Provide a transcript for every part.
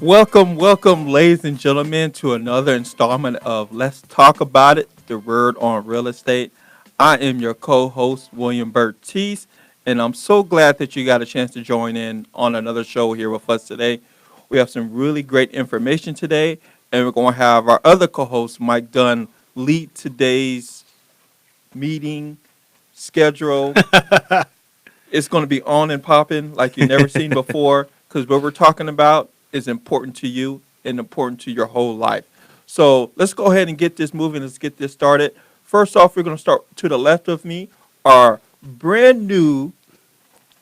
Welcome, ladies and gentlemen, to another installment of Let's Talk About It, the word on real estate. I am your co-host, William Burtese, and I'm so glad that you got a chance to join in on another show here with us today. We have some really great information today, and we're going to have our other co-host, Mike Dunn, lead today's meeting schedule. It's going to be on and popping like you've never seen before because what we're talking about is important to you and important to your whole life. So let's go ahead and get this moving. Let's get this started. First off, we're going to start to the left of me, our brand new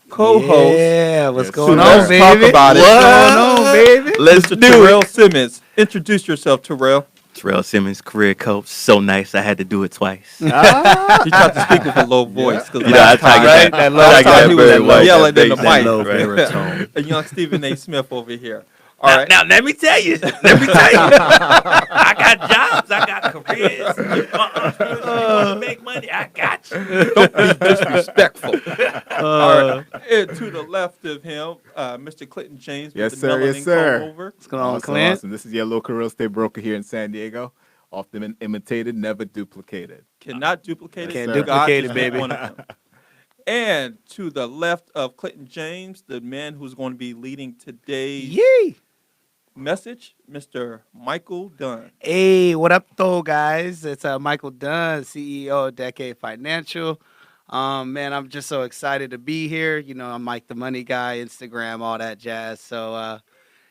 co-host Yeah, what's Yes, to going sir. on, Let's Talk baby? About It, What's going on, baby? Let's Mr. do Terrell it. Simmons. Introduce yourself, Terrell. Terrell Simmons, career coach. So nice. I had to do it twice. Ah, He tried to speak with a low voice because You know, I last try to time, get right? that, That I low try last to get time that he was very white, yelling that in the bass, that mic. low baritone. A young Stephen A. Smith over here. All Now, right. now, let me tell you. I got jobs. I got careers. You want entrepreneurs, you want to make money? I got you. Don't be disrespectful. All right. uh, And to the left of him, Mr. Clinton James with Yes, the sir. Yes, melanin sir. comb over. what's going on, Awesome, Clint? awesome. This is your local real estate broker here in San Diego. Often imitated, never duplicated. Cannot duplicate Yes, it. sir. Can't God duplicate is it, baby. one of them. And to the left of Clinton James, the man who's going to be leading today's Yee! message, Mr. Michael Dunn. Hey, what up, though, guys? It's Michael Dunn, CEO of Decade Financial. Man, I'm just so excited to be here. You know, I'm Mike the Money Guy, Instagram, all that jazz. So,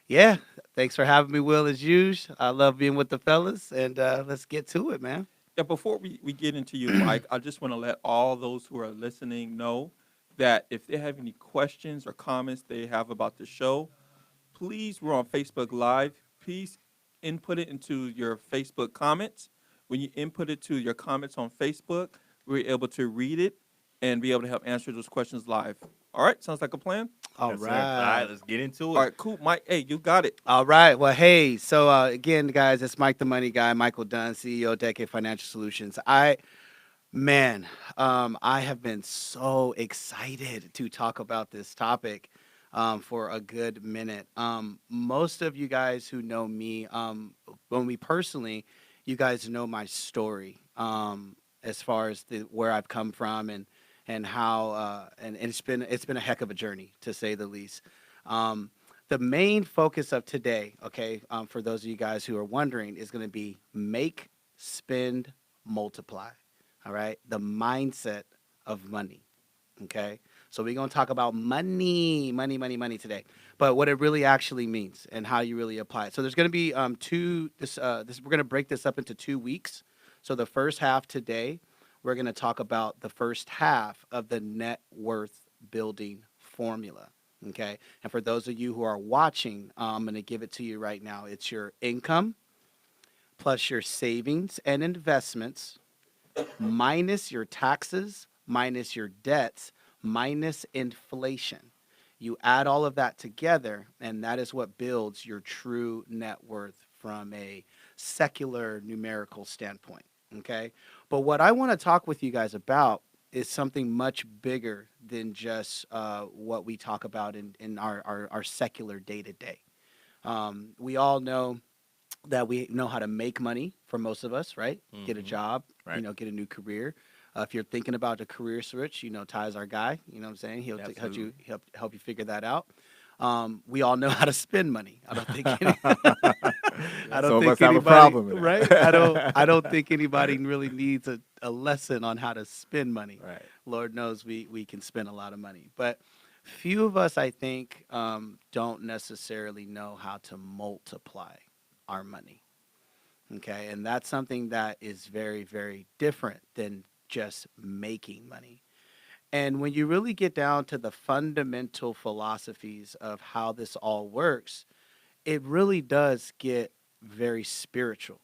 yeah, thanks for having me, Will, as usual. I love being with the fellas, and let's get to it, man. Yeah, before we get into you, Mike, I just want to let all those who are listening know that if they have any questions or comments they have about the show, please, we're on Facebook Live. Please input it into your Facebook comments. When you input it to your comments on Facebook, we're able to read it and be able to help answer those questions live. All right, sounds like a plan? All Yes, sir. right. All right, let's get into All it. right, cool. Mike, hey, you got it. All right. Well, hey. So again, guys, it's Mike the Money Guy, Michael Dunn, CEO of Decade Financial Solutions. I have been so excited to talk about this topic for a good minute. Most of you guys who know me, when we personally, you guys know my story as far as where I've come from and how and it's been a heck of a journey to say the least. Um, the main focus of today, okay, for those of you guys who are wondering, is going to be make, spend, multiply. All right, the mindset of money. Okay, so we're going to talk about money today, but what it really actually means and how you really apply it. So there's going to be this we're going to break this up into 2 weeks. So the first half today, we're going to talk about the first half of the net worth building formula. Okay, and for those of you who are watching, I'm going to give it to you right now. It's your income plus your savings and investments minus your taxes, minus your debts, minus inflation. You add all of that together, and that is what builds your true net worth from a secular numerical standpoint. Okay. But what I want to talk with you guys about is something much bigger than just what we talk about in our secular day to day. We all know that we know how to make money for most of us, right? Get a job, Right. get a new career. If you're thinking about a career switch, Ty's our guy. You know what I'm saying? He'll help you help you figure that out. We all know how to spend money. I don't think I Some don't of think us have a anybody problem with that. right. I don't think anybody really needs a lesson on how to spend money. Right. Lord knows we can spend a lot of money, but few of us, I think, don't necessarily know how to multiply our money. Okay, and that's something that is very, very different than just making money. And when you really get down to the fundamental philosophies of how this all works, it really does get very spiritual.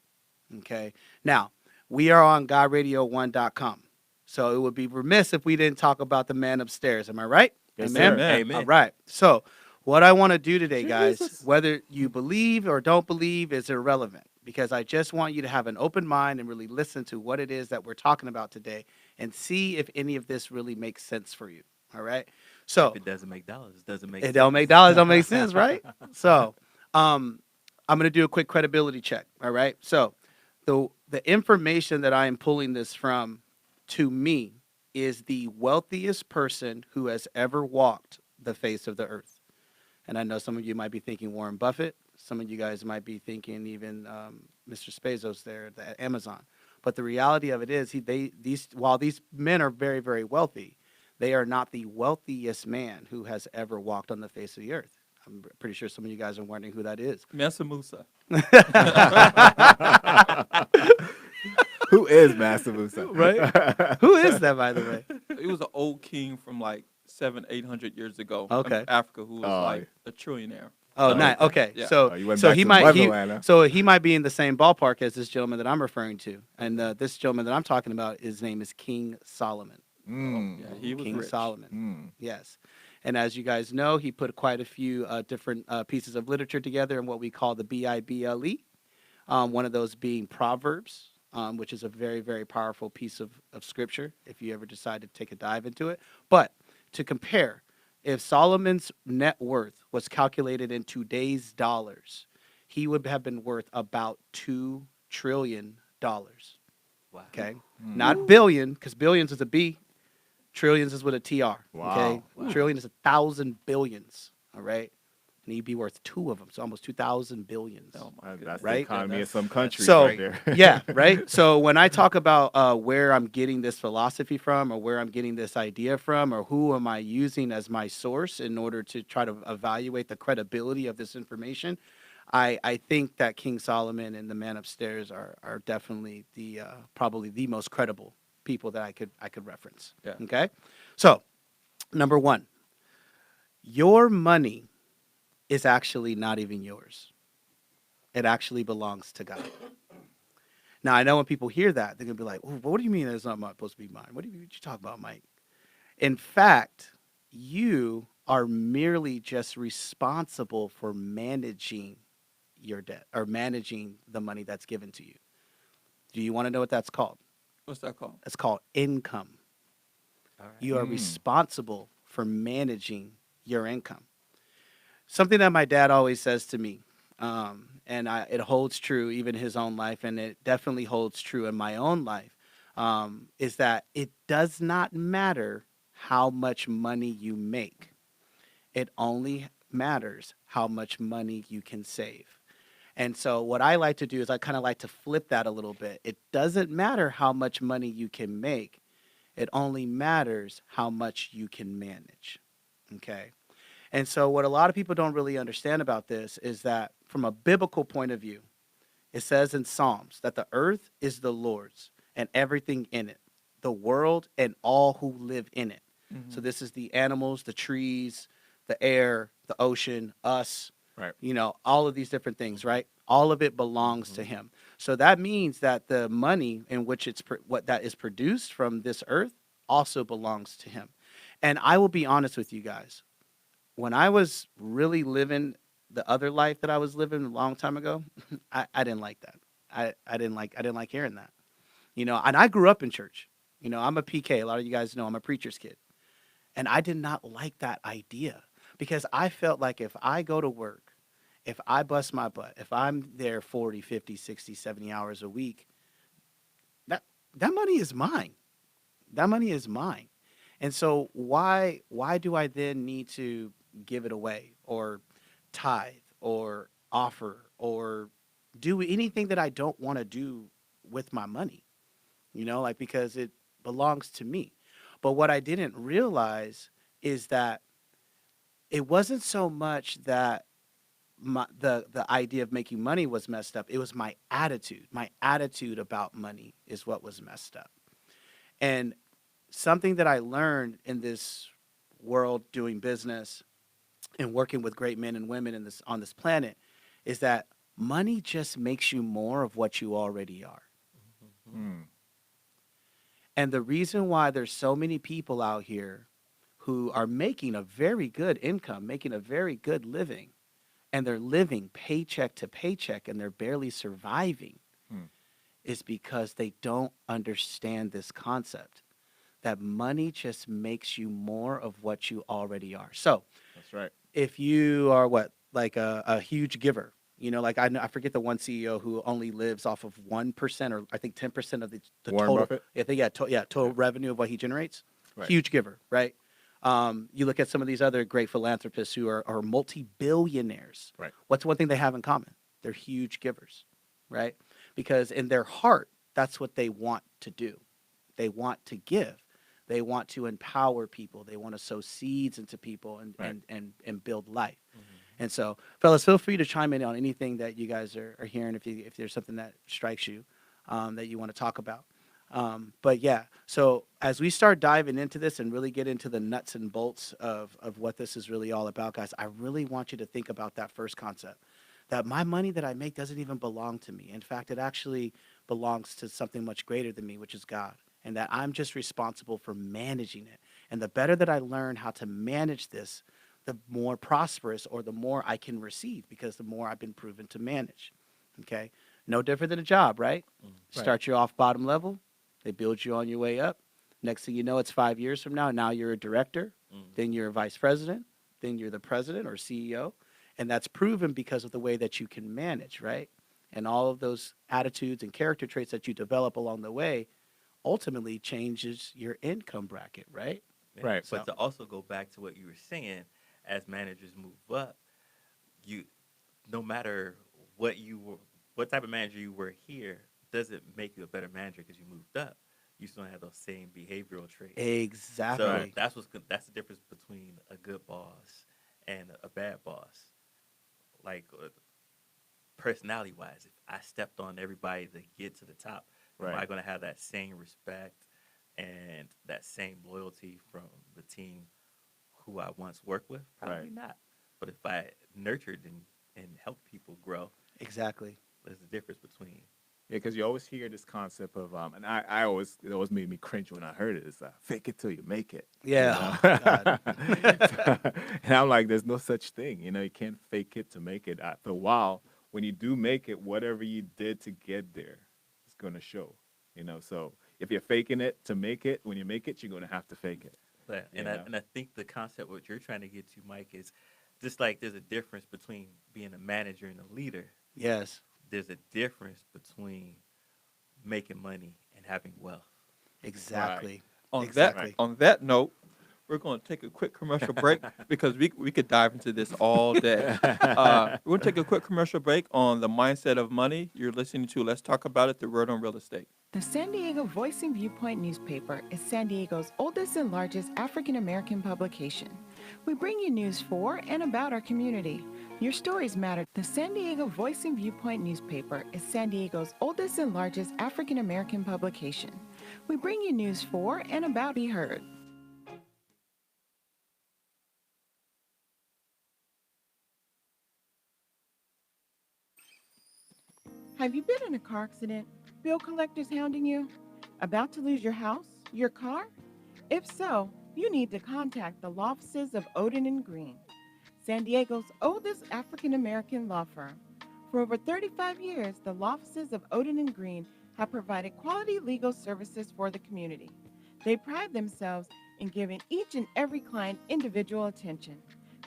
Okay, now we are on GodRadio1.com, so it would be remiss if we didn't talk about the man upstairs. Am I right? Yes, Amen. sir. Amen. All right. So, what I want to do today, guys, Jesus. whether you believe or don't believe, is irrelevant because I just want you to have an open mind and really listen to what it is that we're talking about today and see if any of this really makes sense for you. All right. So, If it doesn't make dollars, it doesn't make it sense. don't make dollars, don't make sense, right? So, I'm going to do a quick credibility check. All right. So the information that I am pulling this from, to me, is the wealthiest person who has ever walked the face of the earth. And I know some of you might be thinking Warren Buffett. Some of you guys might be thinking even Mr. Bezos there at Amazon. But the reality of it is, while these men are very, very wealthy, they are not the wealthiest man who has ever walked on the face of the earth. I'm pretty sure some of you guys are wondering who that is. Mansa Musa. Who is Master Musa? Right? Who is that, by the way? He was an old king from like 800 years ago. Okay. In Africa, who was Oh, like a trillionaire. Oh, nice. Okay, Yeah. so Oh, you went so back he to might Motherland, huh? so he might be in the same ballpark as this gentleman that I'm referring to, and this gentleman that I'm talking about, his name is King Solomon. Mm. Yeah, he was King rich. Solomon. Mm. Yes. And as you guys know, he put quite a few different pieces of literature together in what we call the Bible. One of those being Proverbs, which is a very, very powerful piece of scripture if you ever decide to take a dive into it. But to compare, if Solomon's net worth was calculated in today's dollars, he would have been worth about $2 trillion. Wow. Okay. Mm. Not billion, because billions is a B. Trillions is with a TR. Okay. Wow. Trillion is 1,000 billions. All right. And he'd be worth two of them. So almost 2,000 billions. Oh my goodness. That's Right? the economy of some countries So, right there. Yeah, right. So when I talk about where I'm getting this philosophy from, or where I'm getting this idea from, or who am I using as my source in order to try to evaluate the credibility of this information, I think that King Solomon and the man upstairs are definitely the probably the most credible people that I could reference. Yeah. Okay. So, number one, your money is actually not even yours. It actually belongs to God. Now, I know when people hear that, they're going to be like, oh, what do you mean it's not supposed to be mine? What are you talking about, Mike? In fact, you are merely just responsible for managing your debt or managing the money that's given to you. Do you want to know what that's called? What's that called? It's called income. All right. You are Mm. responsible for managing your income. Something that my dad always says to me, and it holds true even in his own life, and it definitely holds true in my own life, is that it does not matter how much money you make. It only matters how much money you can save. And so what I like to do is I kind of like to flip that a little bit. It doesn't matter how much money you can make. It only matters how much you can manage. Okay. And so what a lot of people don't really understand about this is that from a biblical point of view, it says in Psalms that the earth is the Lord's and everything in it, the world and all who live in it. So this is the animals, the trees, the air, the ocean, us, Right. you know, all of these different things, right? All of it belongs to him. So that means that the money in which what that is produced from this earth also belongs to him. And I will be honest with you guys. When I was really living the other life that I was living a long time ago, I didn't like that. I didn't like hearing that. You know, and I grew up in church. You know, I'm a PK. A lot of you guys know I'm a preacher's kid. And I did not like that idea because I felt like if I go to work, if I bust my butt, if I'm there 40, 50, 60, 70 hours a week, that money is mine. That money is mine. And so why do I then need to give it away or tithe or offer or do anything that I don't want to do with my money? You know, like because it belongs to me. But what I didn't realize is that it wasn't so much that the idea of making money was messed up. It was my attitude. My attitude about money is what was messed up. And something that I learned in this world doing business and working with great men and women on this planet is that money just makes you more of what you already are. Mm. And the reason why there's so many people out here who are making a very good income, making a very good living, and they're living paycheck to paycheck and they're barely surviving is because they don't understand this concept that money just makes you more of what you already are. So That's right. if you are like a huge giver. Like I forget the one CEO who only lives off of 1% or I think 10% of the Warren total. Buffett? I think total revenue of what he generates. Right. Huge giver, right? You look at some of these other great philanthropists who are multi-billionaires. Right. What's one thing they have in common? They're huge givers, right? Because in their heart, that's what they want to do. They want to give. They want to empower people. They want to sow seeds into people and Right. and build life. And so, fellas, feel free to chime in on anything that you guys are hearing if there's something that strikes you that you want to talk about. But yeah, so as we start diving into this and really get into the nuts and bolts of what this is really all about, guys, I really want you to think about that first concept, that my money that I make doesn't even belong to me. In fact, it actually belongs to something much greater than me, which is God, and that I'm just responsible for managing it. And the better that I learn how to manage this, the more prosperous or the more I can receive, because the more I've been proven to manage. Okay? No different than a job, right? Start you off bottom level, they build you on your way up. Next thing you know, it's 5 years from now. Now you're a director, then you're a vice president, then you're the president or CEO. And that's proven because of the way that you can manage, right? And all of those attitudes and character traits that you develop along the way ultimately changes your income bracket, right? Right. But to also go back to what you were saying, as managers move up, no matter what type of manager you were here, doesn't make you a better manager because you moved up. You still have those same behavioral traits. Exactly. So that's the difference between a good boss and a bad boss. Like personality wise, if I stepped on everybody to get to the top, am I Right. going to have that same respect and that same loyalty from the team who I once worked with? Probably Right. not. But if I nurtured and helped people grow, Exactly. there's a difference between. Yeah, because you always hear this concept of, and I always, it always made me cringe when I heard it. It's fake it till you make it. Yeah. You know? Oh, God. And I'm like, there's no such thing. You can't fake it to make it. After a while, when you do make it, whatever you did to get there, it's going to show. So if you're faking it to make it, when you make it, you're going to have to fake it. But, Yeah. and I think the concept what you're trying to get to, Mike, is just like there's a difference between being a manager and a leader. Yes. There's a difference between making money and having wealth. Exactly. On Exactly. on that note, we're going to take a quick commercial break because we could dive into this all day. We're going to take a quick commercial break on the mindset of money. You're listening to Let's Talk About It, the word on real estate. The San Diego Voice and Viewpoint newspaper is San Diego's oldest and largest African American publication. We bring you news for and about our community. Your stories matter. The San Diego Voice and Viewpoint newspaper is San Diego's oldest and largest African American publication. We bring you news for and about Be Heard. Have you been in a car accident? Bill collectors hounding you? About to lose your house? Your car? If so, you need to contact the law offices of Odin and Green, San Diego's oldest African American law firm. For over 35 years, the law offices of Odin and Green have provided quality legal services for the community. They pride themselves in giving each and every client individual attention.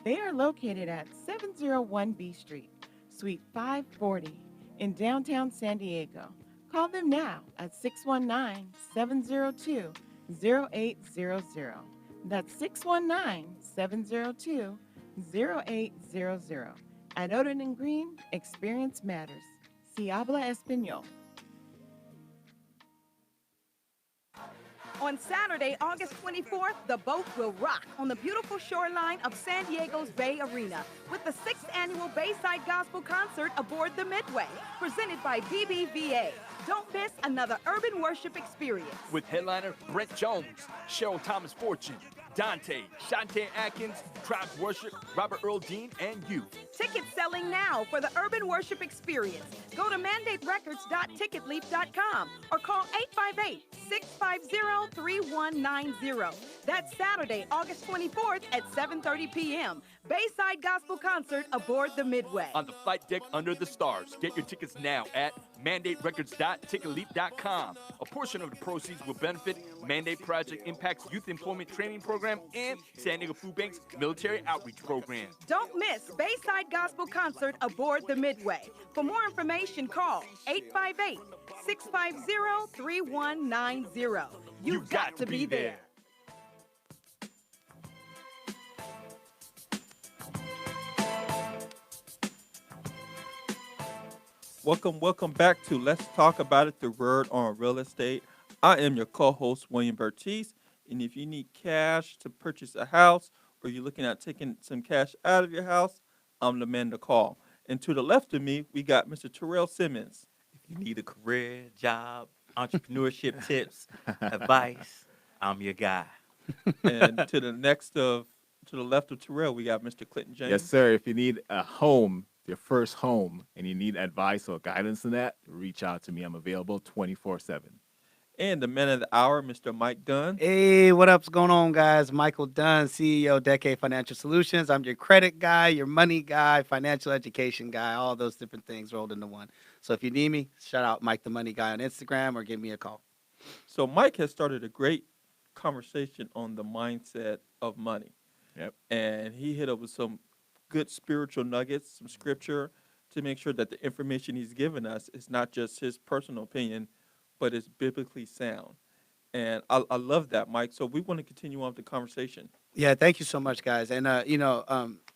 They are located at 701 B Street, Suite 540 in downtown San Diego. Call them now at 619-702-0800. That's 619-702-0800. At Odin and Green, experience matters. Si habla español. On Saturday, August 24th, the boat will rock on the beautiful shoreline of San Diego's Bay Arena with the 6th annual Bayside Gospel Concert aboard the Midway, presented by BBVA. Don't miss another urban worship experience. With headliner Brent Jones, Cheryl Thomas Fortune, Dante, Shantae Atkins, Tribe Worship, Robert Earl Dean, and you. Tickets selling now for the urban worship experience. Go to mandaterecords.ticketleaf.com or call 858-650-3190. That's Saturday, August 24th at 7:30 p.m. Bayside Gospel Concert aboard the Midway. On the flight deck under the stars. Get your tickets now at mandaterecords.ticketleap.com. A portion of the proceeds will benefit Mandate Project Impact's Youth Employment Training Program and San Diego Food Bank's Military Outreach Program. Don't miss Bayside Gospel Concert aboard the Midway. For more information, call 858-650-3190. You've got to be there. Welcome back to Let's Talk About It, the word on real estate. I am your co-host, William Bertice, and if you need cash to purchase a house or you're looking at taking some cash out of your house, I'm the man to call. And to the left of me, we got Mr. Terrell Simmons. If you need a career, job, entrepreneurship tips, advice, I'm your guy. And to the left of Terrell, we got Mr. Clinton James. Yes, sir. If you need a home, your first home, and you need advice or guidance in that, reach out to me. I'm available 24/7. And the man of the hour, Mr. Mike Dunn. Hey, what up's going on, guys? Michael Dunn, CEO, Decade Financial Solutions. I'm your credit guy, your money guy, financial education guy, all those different things rolled into one. So if you need me, shout out Mike the Money Guy on Instagram or give me a call. So Mike has started a great conversation on the mindset of money. Yep. And he hit up with some good spiritual nuggets, some scripture to make sure that the information he's given us is not just his personal opinion, but it's biblically sound. And I love that, Mike. So we want to continue on with the conversation. Yeah, thank you so much, guys. And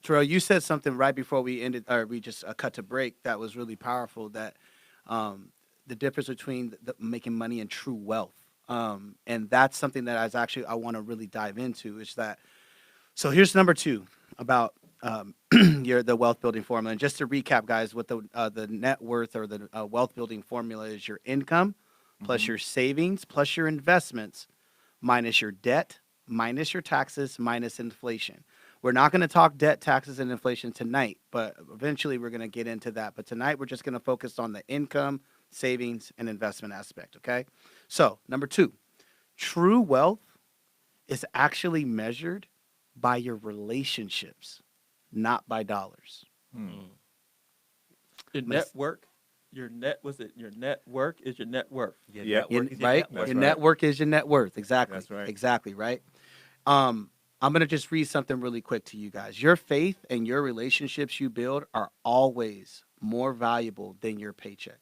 Terrell, you said something right before we ended, or we just cut to break. That was really powerful. That the difference between making money and true wealth, and that's something that I want to really dive into. Is that so? Here's number 2 about the wealth building formula. And just to recap, guys, what the net worth or the wealth building formula is: your income plus your savings plus your investments minus your debt minus your taxes minus inflation. We're not going to talk debt, taxes, and inflation tonight, but eventually we're going to get into that. But tonight we're just going to focus on the income, savings, and investment aspect, okay? So, number 2, true wealth is actually measured by your relationships, not by dollars. Your network, your net work is your net worth. Your Yeah. network is your Right? network. Your right. network is your net worth. Exactly. That's right. Exactly, right? I'm going to just read something really quick to you guys. Your faith and your relationships you build are always more valuable than your paycheck.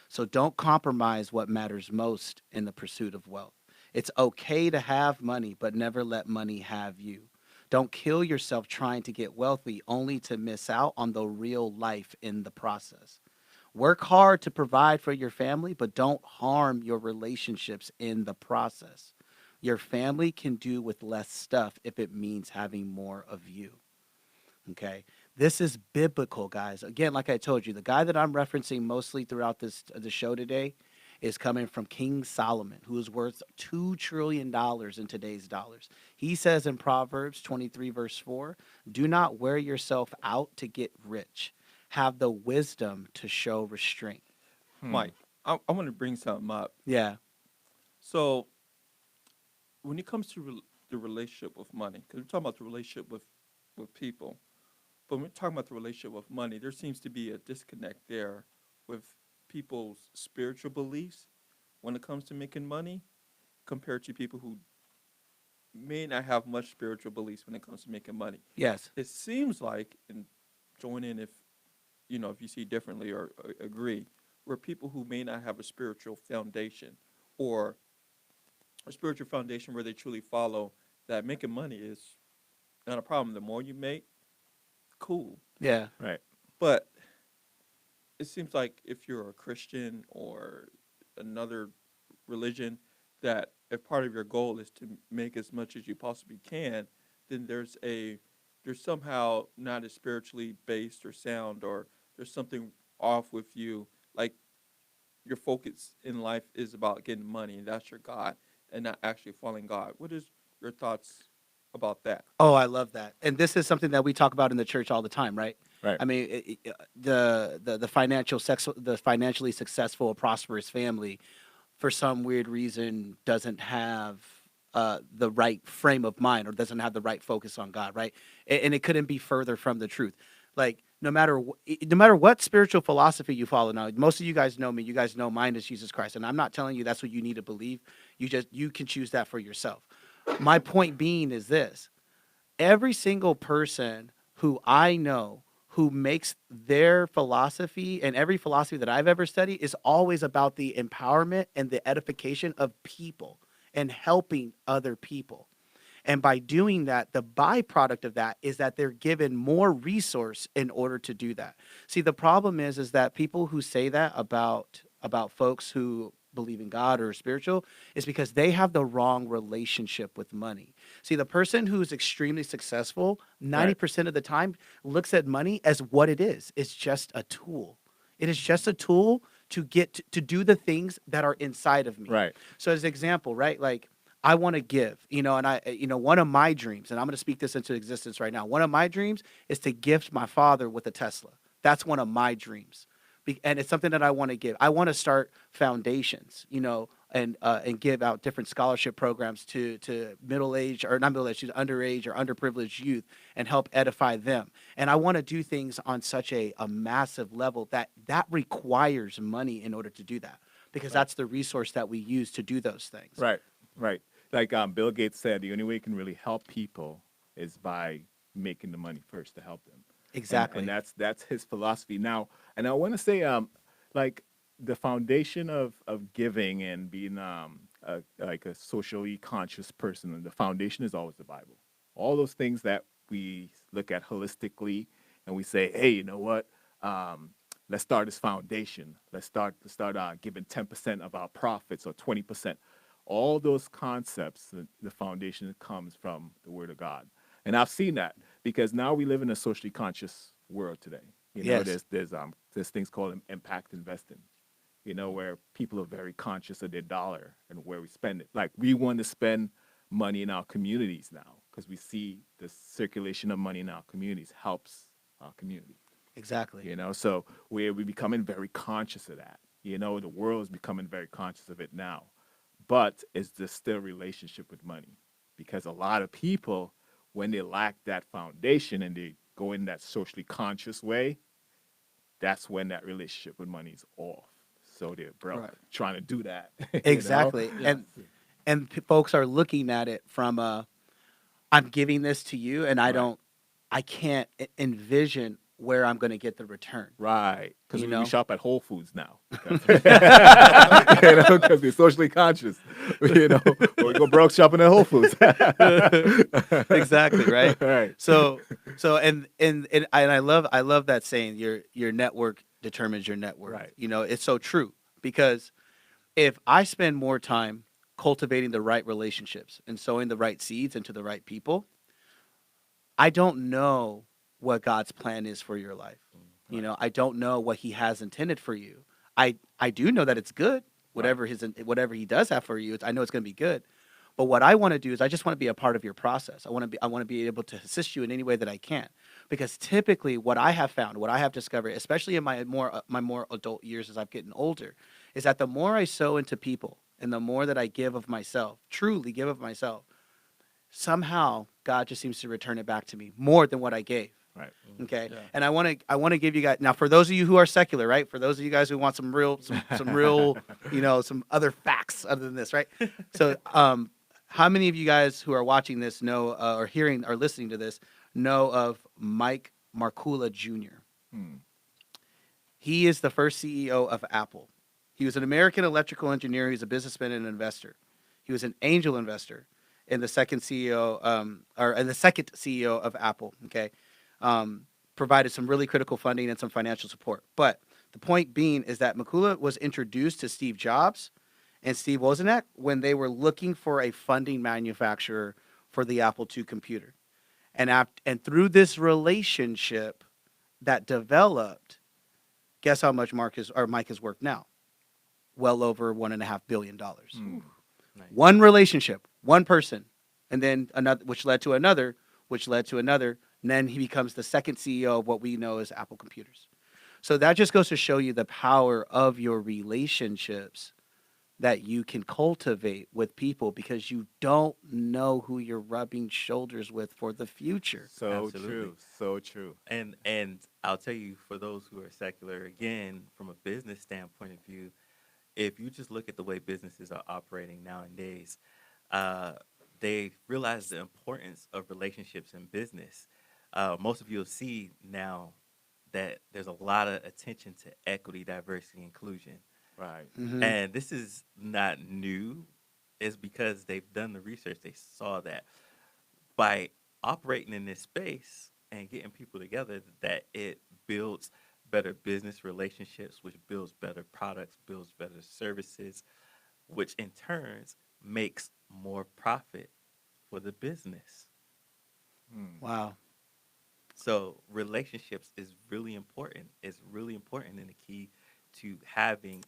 So don't compromise what matters most in the pursuit of wealth. It's okay to have money, but never let money have you. Don't kill yourself trying to get wealthy only to miss out on the real life in the process. Work hard to provide for your family, but don't harm your relationships in the process. Your family can do with less stuff if it means having more of you. Okay? This is biblical, guys. Again, like I told you, the guy that I'm referencing mostly throughout the show today is coming from King Solomon, who is worth $2 trillion in today's dollars. He says in Proverbs 23, verse 4, do not wear yourself out to get rich. Have the wisdom to show restraint. Mike, I want to bring something up. Yeah. So when it comes to the relationship with money, because we're talking about the relationship with people, but when we're talking about the relationship with money, there seems to be a disconnect there with people's spiritual beliefs when it comes to making money compared to people who may not have much spiritual beliefs when it comes to making money. Yes. It seems like, and join in if you see differently or agree, where people who may not have a spiritual foundation or a spiritual foundation where they truly follow that making money is not a problem. The more you make, cool. Yeah. Right. But it seems like if you're a Christian or another religion, that if part of your goal is to make as much as you possibly can, then there's somehow not as spiritually based or sound, or there's something off with you. Like your focus in life is about getting money, and that's your God, and not actually following God. What is your thoughts about that? Oh, I love that. And this is something that we talk about in the church all the time, right? Right. I mean, the financially successful, prosperous family, for some weird reason, doesn't have the right frame of mind or doesn't have the right focus on God, right? And it couldn't be further from the truth. Like no matter no matter what spiritual philosophy you follow. Now, most of you guys know me. You guys know mine is Jesus Christ, and I'm not telling you that's what you need to believe. You can choose that for yourself. My point being is this: every single person who I know who makes their philosophy and every philosophy that I've ever studied is always about the empowerment and the edification of people and helping other people. And by doing that, the byproduct of that is that they're given more resource in order to do that. See, the problem is that people who say that about folks who believe in God or are spiritual is because they have the wrong relationship with money. See, the person who's extremely successful, 90% of the time looks at money as what it is. It's just a tool. It is just a tool to get to do the things that are inside of me. Right. So as an example, right? Like I want to give, and one of my dreams, and I'm going to speak this into existence right now. One of my dreams is to gift my father with a Tesla. That's one of my dreams. And it's something that I want to give. I want to start foundations, and give out different scholarship programs to underage or underprivileged youth and help edify them. And I want to do things on such a massive level that requires money in order to do that, because that's the resource that we use to do those things. Right. Right. Like Bill Gates said, the only way you can really help people is by making the money first to help them. Exactly. And that's his philosophy. Now, and I want to say, like the foundation of giving and being like a socially conscious person, the foundation is always the Bible. All those things that we look at holistically, and we say, hey, you know what? Let's start this foundation. Let's start giving 10% of our profits or 20%. All those concepts, the foundation comes from the Word of God. And I've seen that because now we live in a socially conscious world today. Yes. There's things called impact investing, where people are very conscious of their dollar and where we spend it. Like we want to spend money in our communities now because we see the circulation of money in our communities helps our community. Exactly. So we're becoming very conscious of that. The world is becoming very conscious of it now. But it's just still relationship with money, because a lot of people, when they lack that foundation and they go in that socially conscious way, that's when that relationship with money is off. So they're trying to do that. Exactly. And folks are looking at it from I'm giving this to you, and I can't envision where I'm going to get the return. Right. Because we shop at Whole Foods now. Because we're socially conscious. Or we go broke shopping at Whole Foods. Exactly, right? Right. So and I love that saying, your network determines your net worth. Right. It's so true, because if I spend more time cultivating the right relationships and sowing the right seeds into the right people, I don't know what God's plan is for your life. I don't know what he has intended for you. I do know that it's good. Whatever he does have for you, I know it's going to be good. But what I want to do is I just want to be a part of your process. I want to be able to assist you in any way that I can. Because typically what I have found, what I have discovered, especially in my more adult years as I've gotten older, is that the more I sow into people and the more that I give of myself, truly give of myself, somehow God just seems to return it back to me more than what I gave. Right. Okay. Yeah. And I want to give you guys, now for those of you who are secular, right? For those of you guys who want some real, some other facts other than this, right? So, how many of you guys who are watching this know, or hearing or listening to this, know of Mike Markula Jr.? He is the first CEO of Apple. He was an American electrical engineer. He's a businessman and an investor. He was an angel investor in the second CEO, of Apple. Okay. Provided some really critical funding and some financial support. But the point being is that Markula was introduced to Steve Jobs and Steve Wozniak when they were looking for a funding manufacturer for the Apple II computer. And through this relationship that developed, guess how much Mike is worth now? Well over $1.5 billion. Nice. One relationship, one person, and then another, which led to another, and then he becomes the second CEO of what we know as Apple Computers. So that just goes to show you the power of your relationships that you can cultivate with people because you don't know who you're rubbing shoulders with for the future. So Absolutely. true. So true. And I'll tell you, for those who are secular, again, from a business standpoint of view, if you just look at the way businesses are operating nowadays, uh, they realize the importance of relationships in business. Most of you will see now that there's a lot of attention to equity, diversity, inclusion. Right. And this is not new. It's because they've done the research. They saw that by operating in this space and getting people together, that it builds better business relationships, which builds better products, builds better services, which in turns makes more profit for the business. Wow. So relationships is really important. It's really important and the key to having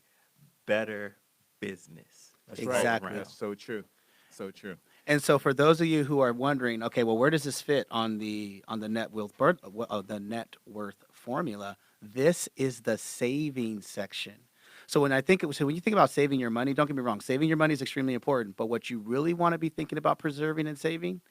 better business. That's Exactly. right. That's so true. So true. And so for those of you who are wondering, okay, well, where does this fit on the the net worth formula? This is the saving section. So when you think about saving your money, don't get me wrong, saving your money is extremely important, but what you really want to be thinking about preserving and saving,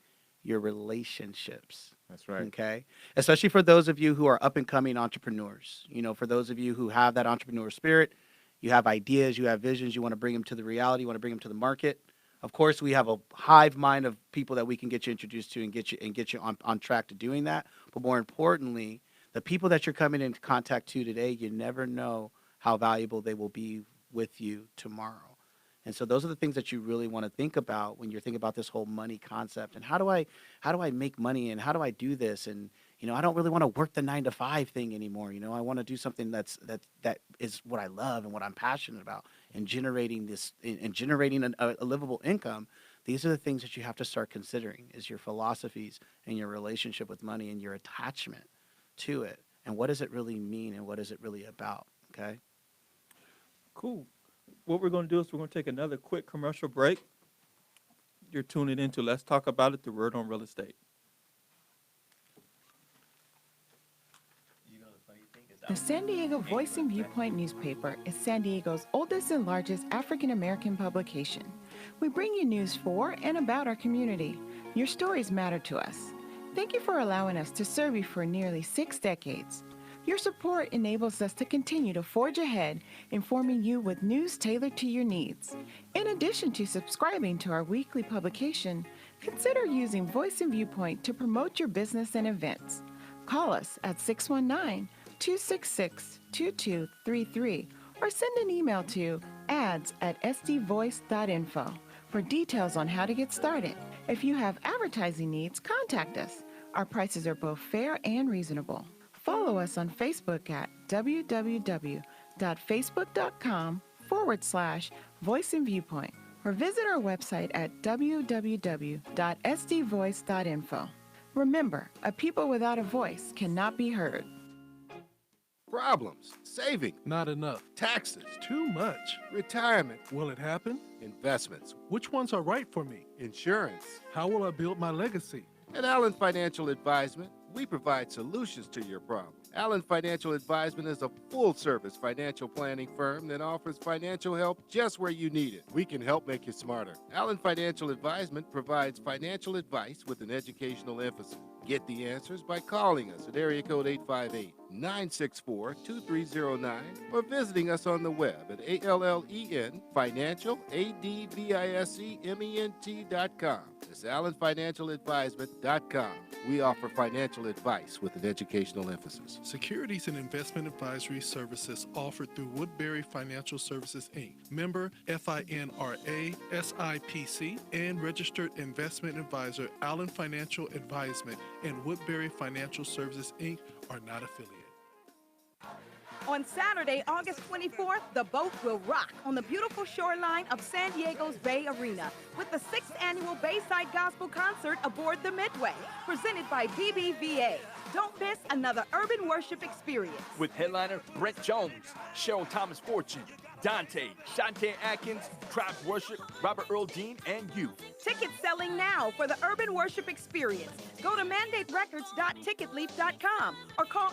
your relationships. That's right. Okay. Especially for those of you who are up and coming entrepreneurs. You know, for those of you who have that entrepreneur spirit, you have ideas, you have visions, you want to bring them to the reality, you want to bring them to the market. Of course, we have a hive mind of people that we can get you introduced to and get you on track to doing that. But more importantly, the people that you're coming into contact to today, you never know how valuable they will be with you tomorrow. And so those are the things that you really want to think about when you're thinking about this whole money concept. And how do I make money and how do I do this? And I don't really want to work the 9 to 5 thing anymore. I want to do something that is what I love and what I'm passionate about, and generating a livable income. These are the things that you have to start considering: is your philosophies and your relationship with money and your attachment to it, and what does it really mean and what is it really about? Okay. Cool. What we're going to do is we're going to take another quick commercial break. You're tuning into Let's Talk About It, the word on real estate. The San Diego Voice and Viewpoint newspaper is San Diego's oldest and largest African American publication. We bring you news for and about our community. Your stories matter to us. Thank you for allowing us to serve you for nearly 6 decades. Your support enables us to continue to forge ahead, informing you with news tailored to your needs. In addition to subscribing to our weekly publication, consider using Voice and Viewpoint to promote your business and events. Call us at 619-266-2233 or send an email to ads@sdvoice.info for details on how to get started. If you have advertising needs, contact us. Our prices are both fair and reasonable. Follow us on Facebook at www.facebook.com/Voice and Viewpoint or visit our website at www.sdvoice.info. Remember, a people without a voice cannot be heard. Problems. Saving. Not enough. Taxes. Too much. Retirement. Will it happen? Investments. Which ones are right for me? Insurance. How will I build my legacy? At Allen Financial Advisement, we provide solutions to your problem. Allen Financial Advisement is a full-service financial planning firm that offers financial help just where you need it. We can help make you smarter. Allen Financial Advisement provides financial advice with an educational emphasis. Get the answers by calling us at area code 858-964-2309 or visiting us on the web at AllenFinancialAdvisement.com. That's AllenFinancialAdvisement.com. We offer financial advice with an educational emphasis. Securities and investment advisory services offered through Woodbury Financial Services, Inc., member FINRA, SIPC, and registered investment advisor Allen Financial Advisement and Woodbury Financial Services, Inc. are not affiliated. On Saturday, August 24th, the boat will rock on the beautiful shoreline of San Diego's Bay Arena with the 6th annual Bayside Gospel Concert aboard the Midway, presented by BBVA. Don't miss another urban worship experience. With headliner Brent Jones, Cheryl Thomas Fortune, Dante, Shantae Atkins, Tribe Worship, Robert Earl Dean, and you. Tickets selling now for the Urban Worship Experience. Go to mandaterecords.ticketleap.com or call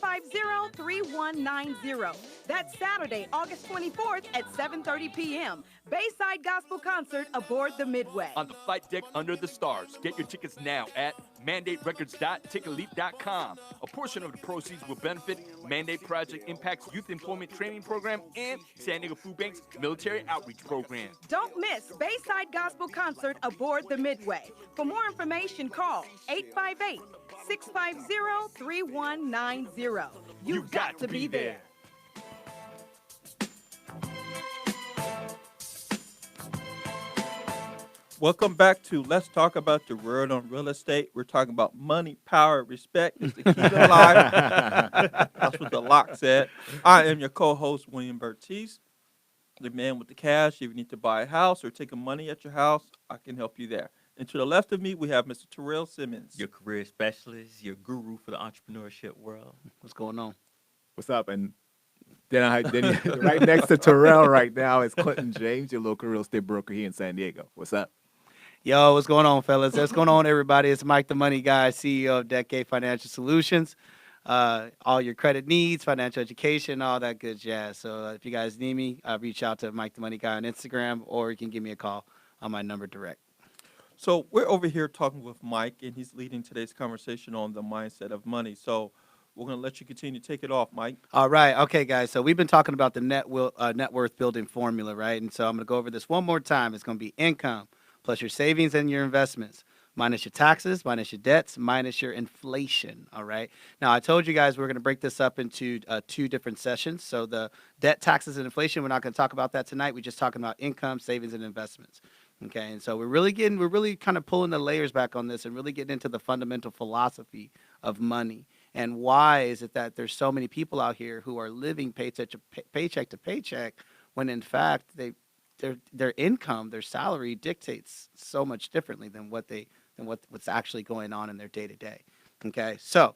858-650-3190. That's Saturday, August 24th at 7:30 p.m. Bayside Gospel Concert aboard the Midway. On the flight deck under the stars. Get your tickets now at mandaterecords.ticketleap.com. A portion of the proceeds will benefit Mandate Project Impact's Youth Employment Training Program and San Diego Food Bank's Military Outreach Program. Don't miss Bayside Gospel Concert aboard the Midway. For more information, call 858-650-3190. You've got to be there. Welcome back to Let's Talk About the Word on Real Estate. We're talking about money, power, respect is the key to life. That's what the lock said. I am your co-host, William Bertice, the man with the cash. If you need to buy a house or take money at your house, I can help you there. And to the left of me, we have Mr. Terrell Simmons. Your career specialist, your guru for the entrepreneurship world. What's going on? What's up? And then right next to Terrell right now is Clinton James, your local real estate broker here in San Diego. What's up? Yo, what's going on, fellas? What's going on, everybody? It's Mike the Money Guy, CEO of Decade Financial Solutions. All your credit needs, financial education, all that good jazz. So if you guys need me, reach out to Mike the Money Guy on Instagram, or you can give me a call on my number direct. So we're over here talking with Mike, and he's leading today's conversation on the mindset of money. So we're going to let you continue to take it off, Mike. All right. Okay, guys. So we've been talking about the net worth building formula, right? And so I'm going to go over this one more time. It's going to be income plus your savings and your investments, minus your taxes, minus your debts, minus your inflation, all right? Now, I told you guys we're going to break this up into 2 different sessions. So the debt, taxes, and inflation, we're not going to talk about that tonight. We're just talking about income, savings, and investments, okay? And so we're really kind of pulling the layers back on this and really getting into the fundamental philosophy of money. And why is it that there's so many people out here who are living paycheck to paycheck when, in fact, their income, their salary dictates so much differently than what's actually going on in their day to day. Okay, so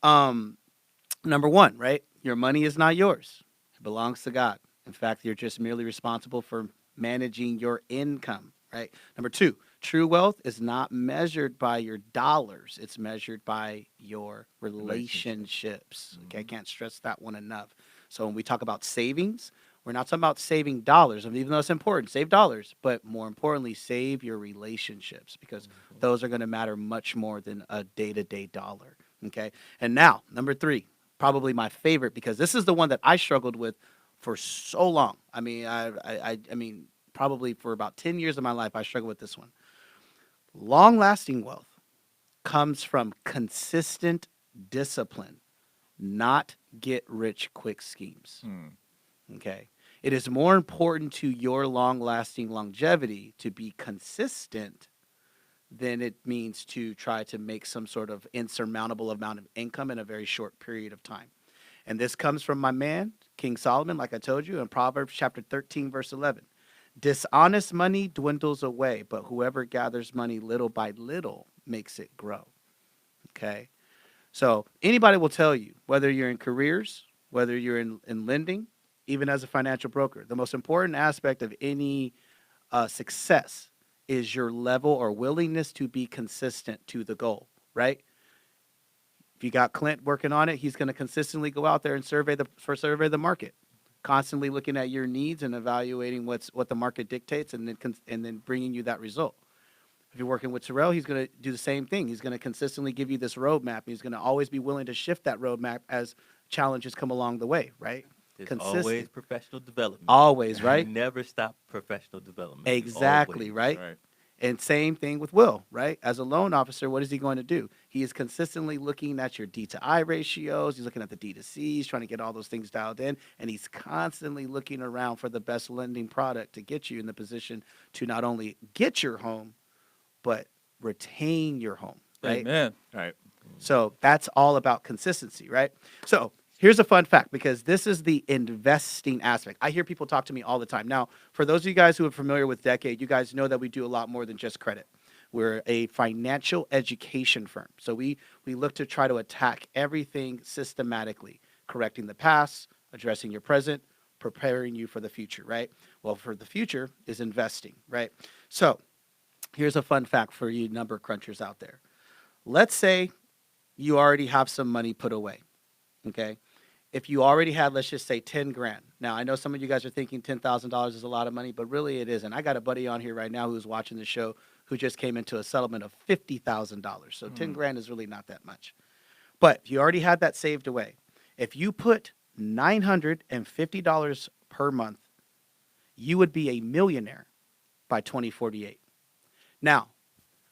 number 1, right? Your money is not yours; it belongs to God. In fact, you're just merely responsible for managing your income. Right. Number 2, true wealth is not measured by your dollars; it's measured by your relationships. Okay, I can't stress that one enough. So when we talk about savings, we're not talking about saving dollars, even though it's important, save dollars, but more importantly, save your relationships, because those are going to matter much more than a day-to-day dollar, okay? And now, number 3, probably my favorite, because this is the one that I struggled with for so long. I mean, probably for about 10 years of my life, I struggled with this one. Long-lasting wealth comes from consistent discipline, not get-rich-quick schemes, okay? It is more important to your long-lasting longevity to be consistent than it means to try to make some sort of insurmountable amount of income in a very short period of time. And this comes from my man, King Solomon, like I told you, in Proverbs chapter 13, verse 11. Dishonest money dwindles away, but whoever gathers money little by little makes it grow. Okay? So anybody will tell you, whether you're in careers, whether you're in lending, even as a financial broker, the most important aspect of any success is your level or willingness to be consistent to the goal, right? If you got Clint working on it, he's going to consistently go out there and survey the market, constantly looking at your needs and evaluating what the market dictates, and then bringing you that result. If you're working with Terrell, he's going to do the same thing. He's going to consistently give you this roadmap. He's going to always be willing to shift that roadmap as challenges come along the way, right? There's always professional development. Always, right? You never stop professional development. Exactly, Always. right? And same thing with Will, right? As a loan officer, what is he going to do? He is consistently looking at your D to I ratios. He's looking at the D to C's, trying to get all those things dialed in. And he's constantly looking around for the best lending product to get you in the position to not only get your home, but retain your home, right? Amen. Right. So that's all about consistency, right? So here's a fun fact, because this is the investing aspect. I hear people talk to me all the time. Now, for those of you guys who are familiar with Decade, you guys know that we do a lot more than just credit. We're a financial education firm. So we look to try to attack everything systematically, correcting the past, addressing your present, preparing you for the future, right? Well, for the future is investing, right? So here's a fun fact for you number crunchers out there. Let's say you already have some money put away, okay? If you already had, let's just say 10 grand. Now, I know some of you guys are thinking $10,000 is a lot of money, but really it isn't. I got a buddy on here right now who's watching the show who just came into a settlement of $50,000. So 10 grand is really not that much. But if you already had that saved away, if you put $950 per month, you would be a millionaire by 2048. Now,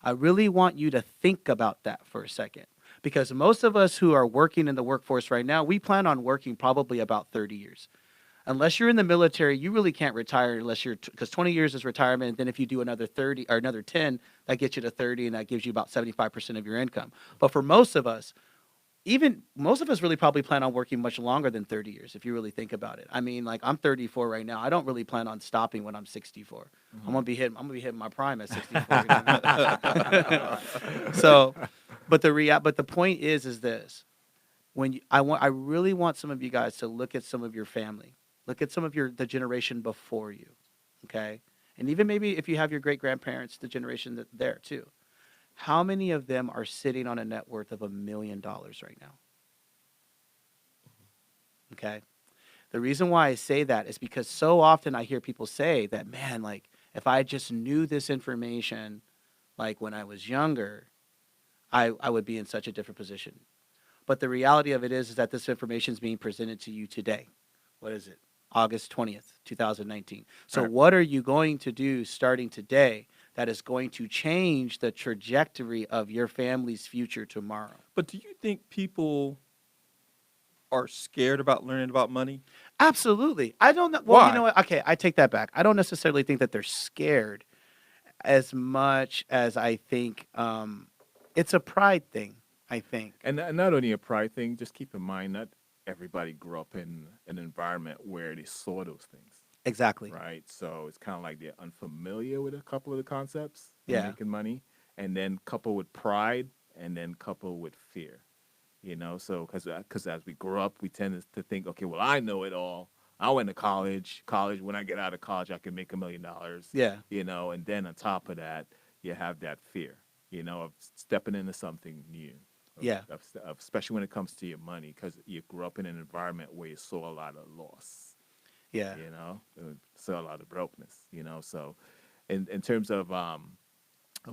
I really want you to think about that for a second, because most of us who are working in the workforce right now, we plan on working probably about 30 years. Unless you're in the military, you really can't retire unless you're, because 20 years is retirement. And then if you do another 30 or another 10, that gets you to 30, and that gives you about 75% of your income. But for most of us, even most of us really probably plan on working much longer than 30 years, if you really think about it. I mean, like, I'm 34 right now. I don't really plan on stopping when I'm 64. I'm gonna be hitting my prime at 64. So, but the point is this: I really want some of you guys to look at some of your family, look at some of the generation before you, okay, and even maybe if you have your great grandparents, the generation there too. How many of them are sitting on a net worth of $1 million right now? Okay. The reason why I say that is because so often I hear people say that, man, like, if I just knew this information, like when I was younger, I would be in such a different position. But the reality of it is that this information is being presented to you today. What is it? August 20th, 2019. So Right. what are you going to do starting today that is going to change the trajectory of your family's future tomorrow? But do you think people are scared about learning about money? Absolutely. I don't know. Well, Why? you know what? Okay, I take that back. I don't necessarily think that they're scared as much as I think it's a pride thing, I think. And not only a pride thing, just keep in mind not everybody grew up in an environment where they saw those things, Exactly. right? So it's kind of like they're unfamiliar with a couple of the concepts in Yeah. making money, and then couple with pride, and then couple with fear. So because as we grow up, we tend to think, okay, well, I know it all. I went to college. When I get out of college, I can make $1 million. Yeah. And then on top of that, you have that fear, of stepping into something new. Yeah. Especially when it comes to your money, because you grew up in an environment where you saw a lot of loss, Yeah. saw a lot of brokenness, So in terms of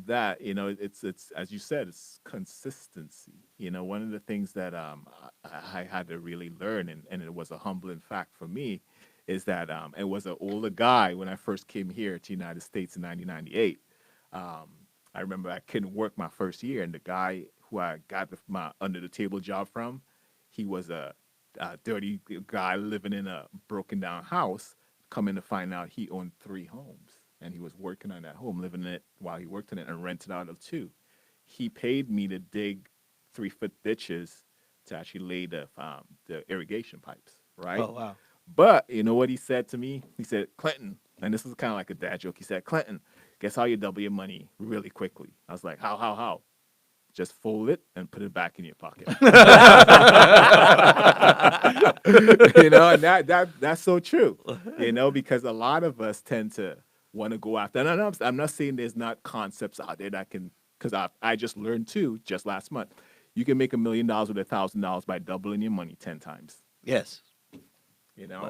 that, it's as you said, it's consistency. One of the things that I had to really learn, and it was a humbling fact for me, is that it was an older guy when I first came here to the United States in 1998. I remember I couldn't work my first year, and the guy who I got my under the table job from, he was a dirty guy living in a broken down house. Coming to find out, he owned 3 homes, and he was working on that home, living in it while he worked in it, and rented out of 2. He paid me to dig 3-foot ditches to actually lay the irrigation pipes, right? Oh, wow. But you know what he said to me? He said, Clinton, and this is kind of like a dad joke. He said, Clinton, guess how you double your money really quickly? I was like, how? Just fold it and put it back in your pocket. And that's so true. Because a lot of us tend to want to go after. And I'm not saying there's not concepts out there that can, because I just learned too, just last month. You can make $1 million with $1,000 by doubling your money 10 times. Yes.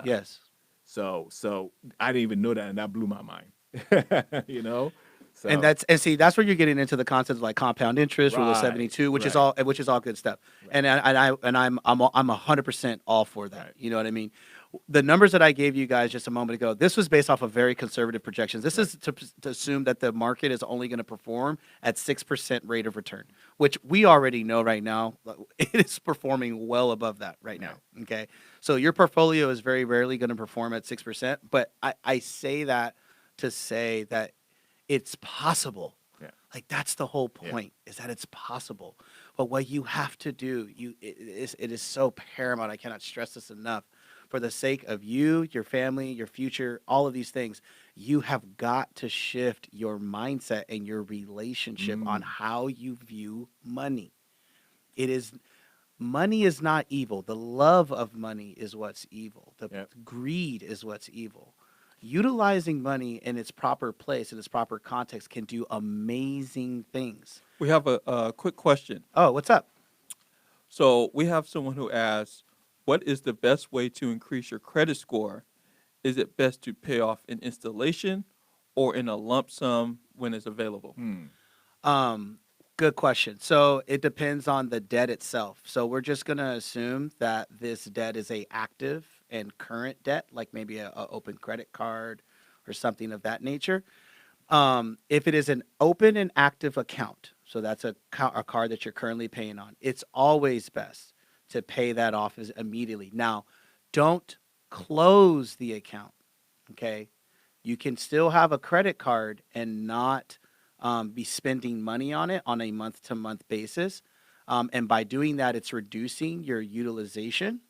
Yes. So I didn't even know that, and that blew my mind. So, And that's where you're getting into the concepts like compound interest, rule of Right, 72, which is right. all good stuff. And I'm 100% all for that. Right. You know what I mean? The numbers that I gave you guys just a moment ago, this was based off of very conservative projections. This is to assume that the market is only going to perform at 6% rate of return, which we already know right now it is performing well above that right now. Okay, so your portfolio is very rarely going to perform at 6%, but I say that to say that it's possible. Yeah. Like, that's the whole point, is that it's possible. But what you have to do, it is so paramount. I cannot stress this enough. For the sake of you, your family, your future, all of these things, you have got to shift your mindset and your relationship on how you view money. It is Money is not evil. The love of money is what's evil. The Yep. greed is what's evil. Utilizing money in its proper place, in its proper context, can do amazing things. We have a quick question. Oh, what's up? So we have someone who asks, what is the best way to increase your credit score? Is it best to pay off in installation or in a lump sum when it's available? Good question. So it depends on the debt itself. So we're just going to assume that this debt is a active and current debt, like maybe a open credit card or something of that nature. If it is an open and active account, so that's a card that you're currently paying on, it's always best to pay that off immediately. Now, don't close the account, okay? You can still have a credit card and not be spending money on it on a month-to-month basis. And by doing that, it's reducing your utilization.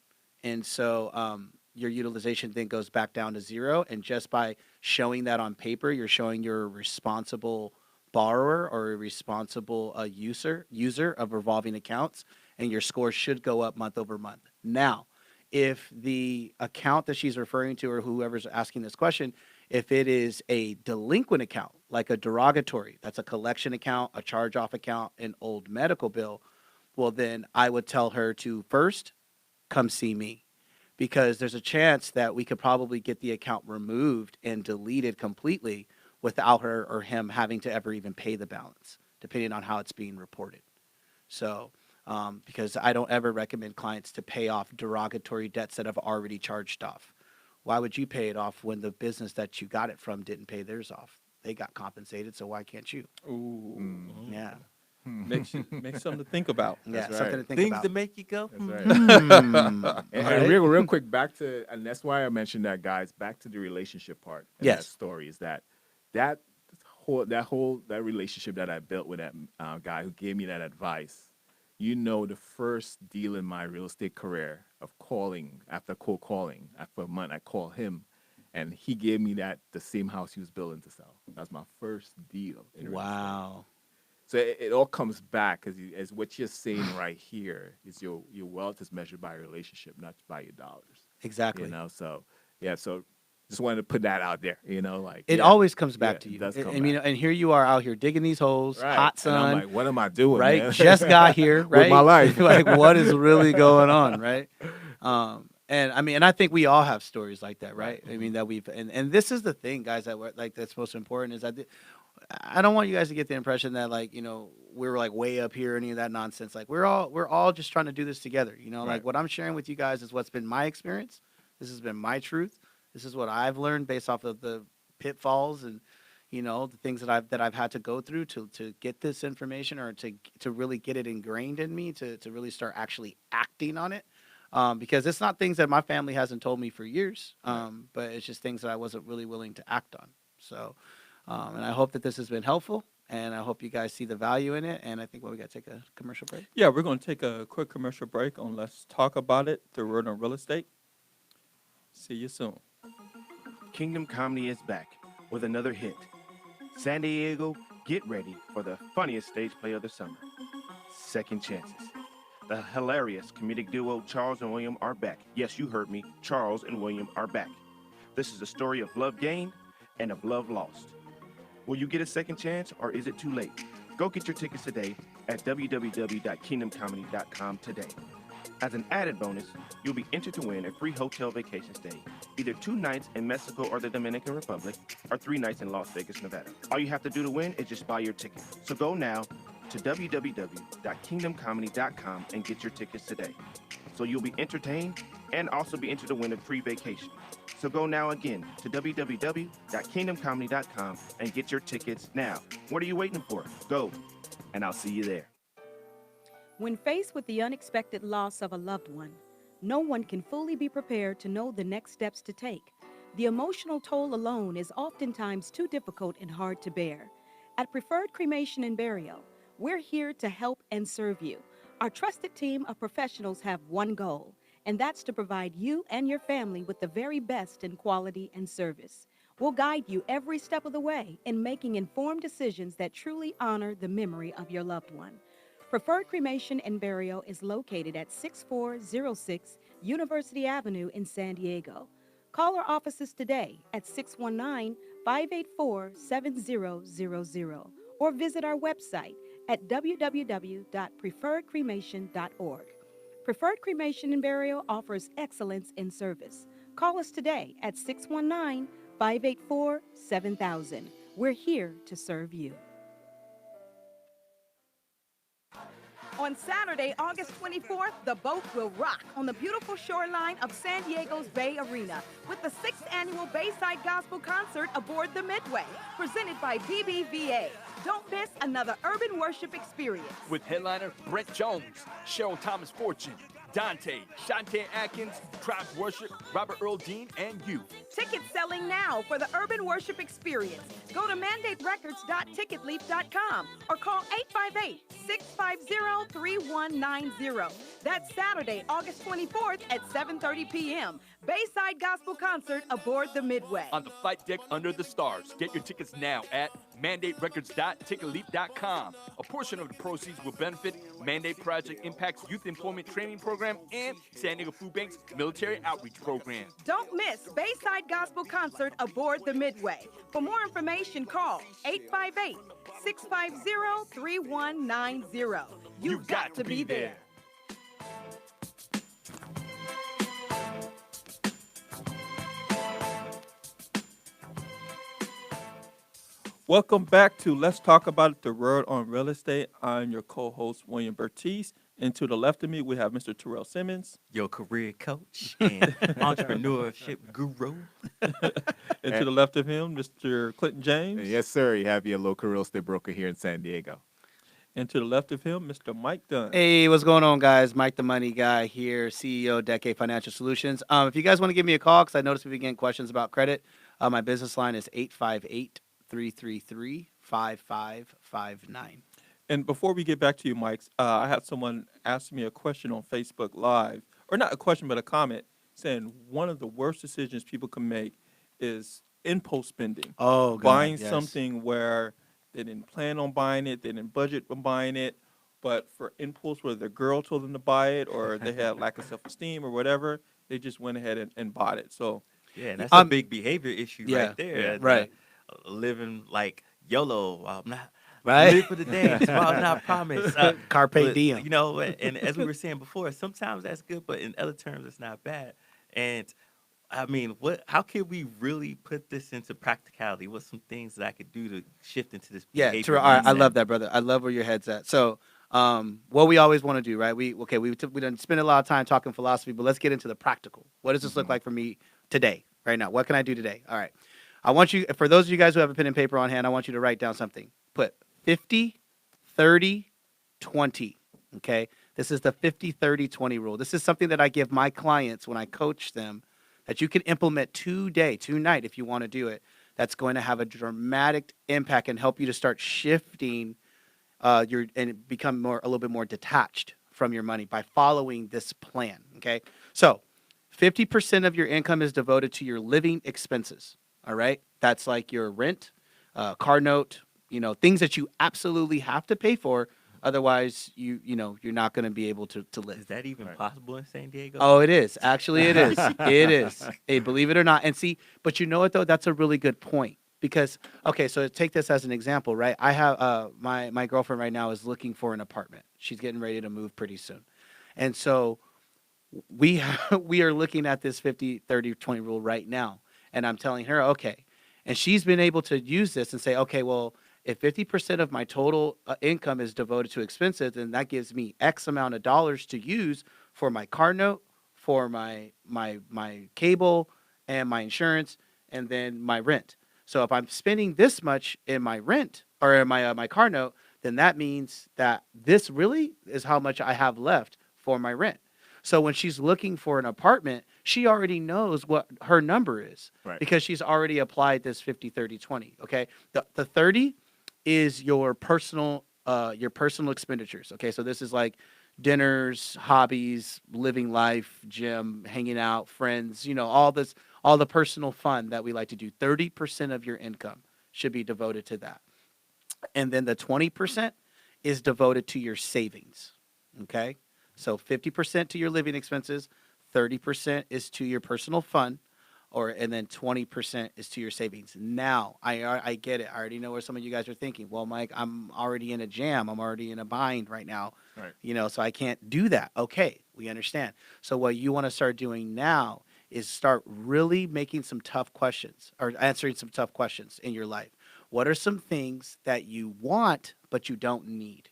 And so your utilization then goes back down to zero. And just by showing that on paper, you're showing you're a responsible borrower or a responsible user of revolving accounts, and your score should go up month over month. Now, if the account that she's referring to or whoever's asking this question, if it is a delinquent account, like a derogatory, that's a collection account, a charge-off account, an old medical bill, well, then I would tell her to first come see me, because there's a chance that we could probably get the account removed and deleted completely without her or him having to ever even pay the balance, depending on how it's being reported. So, because I don't ever recommend clients to pay off derogatory debts that have already charged off. Why would you pay it off when the business that you got it from didn't pay theirs off? They got compensated, so why can't you? Ooh. Yeah. Makes something to think about. Yeah, That's something right. to think Things about. to make you go. That's right. Mm. And Right? real quick, back to, and that's why I mentioned that, guys. Back to the relationship part. And that Yes. story is that relationship that I built with that guy who gave me that advice. You know, the first deal in my real estate career of calling after cold calling after a month, I call him, and he gave me the same house he was building to sell. That's my first deal. In real estate. Wow. So it all comes back as what you're saying right here is your wealth is measured by your relationship, not by your dollars. Exactly. You know, so yeah, so just wanted to put that out there. You know, like It yeah, always comes back yeah, to it you. does come I mean, back. and here you are out here digging these holes, Right. hot And I'm sun, like, what am I doing, right? man? Just got here, right? With my life. Like, what is really going on, right? And I mean, and I think we all have stories like that, right? I mean, that and this is the thing, guys, that's most important is I don't want you guys to get the impression that, like, you know, we're like way up here, any of that nonsense. Like, we're all just trying to do this together, you know. Like, Right. what I'm sharing with you guys is what's been my experience. This has been my truth. This is what I've learned based off of the pitfalls and, you know, the things that I've had to go through to get this information, or to really get it ingrained in me, to really start actually acting on it. Because it's not things that my family hasn't told me for years, but it's just things that I wasn't really willing to act on. So, and I hope that this has been helpful, and I hope you guys see the value in it. And I think we got to take a commercial break. Yeah, we're going to take a quick commercial break on Let's Talk About It, the word on real estate. See you soon. Kingdom Comedy is back with another hit. San Diego, get ready for the funniest stage play of the summer, Second Chances. The hilarious comedic duo Charles and William are back. Yes, you heard me. Charles and William are back. This is a story of love gained and of love lost. Will you get a second chance, or is it too late? Go get your tickets today at www.kingdomcomedy.com today. As an added bonus, you'll be entered to win a free hotel vacation stay, either 2 nights in Mexico or the Dominican Republic, or 3 nights in Las Vegas, Nevada. All you have to do to win is just buy your ticket. So go now to www.kingdomcomedy.com and get your tickets today. So you'll be entertained and also be entered to win a free vacation. So go now again to www.kingdomcomedy.com and get your tickets now. What are you waiting for? Go, and I'll see you there. When faced with the unexpected loss of a loved one, no one can fully be prepared to know the next steps to take. The emotional toll alone is oftentimes too difficult and hard to bear. At Preferred Cremation and Burial, we're here to help and serve you. Our trusted team of professionals have one goal, and that's to provide you and your family with the very best in quality and service. We'll guide you every step of the way in making informed decisions that truly honor the memory of your loved one. Preferred Cremation and Burial is located at 6406 University Avenue in San Diego. Call our offices today at 619 584 7000 or visit our website at www.preferredcremation.org. Preferred Cremation and Burial offers excellence in service. Call us today at 619 584 7000. We're here to serve you. On Saturday, August 24th, the boat will rock on the beautiful shoreline of San Diego's Bay Arena with the 6th annual Bayside Gospel Concert aboard the Midway, presented by BBVA. Don't miss another urban worship experience. With headliner Brent Jones, Cheryl Thomas Fortune, Dante, Shantae Atkins, Tribe Worship, Robert Earl Dean, and you. Tickets selling now for the urban worship experience. Go to mandaterecords.ticketleap.com or call 858-650-3190. That's Saturday, August 24th at 7:30 p.m. Bayside Gospel Concert aboard the Midway. On the flight deck under the stars. Get your tickets now at mandaterecords.ticketleap.com. A portion of the proceeds will benefit Mandate Project Impact's Youth Employment Training Program and San Diego Food Bank's Military Outreach Program. Don't miss Bayside Gospel Concert aboard the Midway. For more information, call 858-650-3190. You've got to be there. Welcome back to Let's Talk About It, the Word on Real Estate. I'm your co-host, William Bertice. And to the left of me, we have Mr. Terrell Simmons. Your career coach and entrepreneurship guru. And to the left of him, Mr. Clinton James. Yes, sir. You have your local real estate broker here in San Diego. And to the left of him, Mr. Mike Dunn. Hey, what's going on, guys? Mike the Money Guy here, CEO of Decade Financial Solutions. If you guys want to give me a call, because I noticed we've been getting questions about credit, my business line is 858-333-5559. And before we get back to you, Mike, I had someone ask me a question on Facebook Live, or not a question, but a comment, saying one of the worst decisions people can make is impulse spending. Oh, God, buying yes. something where they didn't plan on buying it, they didn't budget on buying it, but for impulse, whether the girl told them to buy it or they had lack of self-esteem or whatever, they just went ahead and bought it. So, Yeah, and that's a big behavior issue yeah, right there. right. Living like YOLO. I'm not Right. live for the day. Tomorrow's not promised. Carpe But, diem. You know, and as we were saying before, sometimes that's good, but in other terms, it's not bad. And I mean, how can we really put this into practicality? What's some things that I could do to shift into this Yeah, behavior Terrell, all right, I mindset? love that, brother. I love where your head's at. So, what we always want to do, right? We done spend a lot of time talking philosophy, but let's get into the practical. What does this look like for me today, right now? What can I do today? All right. I want you, for those of you guys who have a pen and paper on hand, I want you to write down something. Put 50, 30, 20. Okay. This is the 50, 30, 20 rule. This is something that I give my clients when I coach them that you can implement tonight, if you want to do it. That's going to have a dramatic impact and help you to start shifting and become a little bit more detached from your money by following this plan. Okay. So 50% of your income is devoted to your living expenses. All right. That's like your rent, car note, things that you absolutely have to pay for. Otherwise, you're not going to be able to live. Is that even possible in San Diego? Oh, it is. Actually, it is. It is. Hey, believe it or not. And see, but you know what, though? That's a really good point. Because, okay, so take this as an example, right? I have my girlfriend right now is looking for an apartment. She's getting ready to move pretty soon. And so we are looking at this 50, 30, 20 rule right now. And I'm telling her, okay. And she's been able to use this and say, okay, well, if 50% of my total income is devoted to expenses, then that gives me X amount of dollars to use for my car note, for my cable, and my insurance, and then my rent. So if I'm spending this much in my rent or in my car note, then that means that this really is how much I have left for my rent. So when she's looking for an apartment, she already knows what her number is, Right. because she's already applied this 50, 30, 20. Okay. The 30 is your personal expenditures. Okay. So this is like dinners, hobbies, living life, gym, hanging out, friends, all the personal fun that we like to do. 30% of your income should be devoted to that. And then the 20% is devoted to your savings. Okay? So 50% to your living expenses, 30% is to your personal fund, and then 20% is to your savings. Now, I get it. I already know where some of you guys are thinking. Well, Mike, I'm already in a jam. I'm already in a bind right now. Right. So I can't do that. Okay, we understand. So what you want to start doing now is start really making some tough questions or answering some tough questions in your life. What are some things that you want but you don't need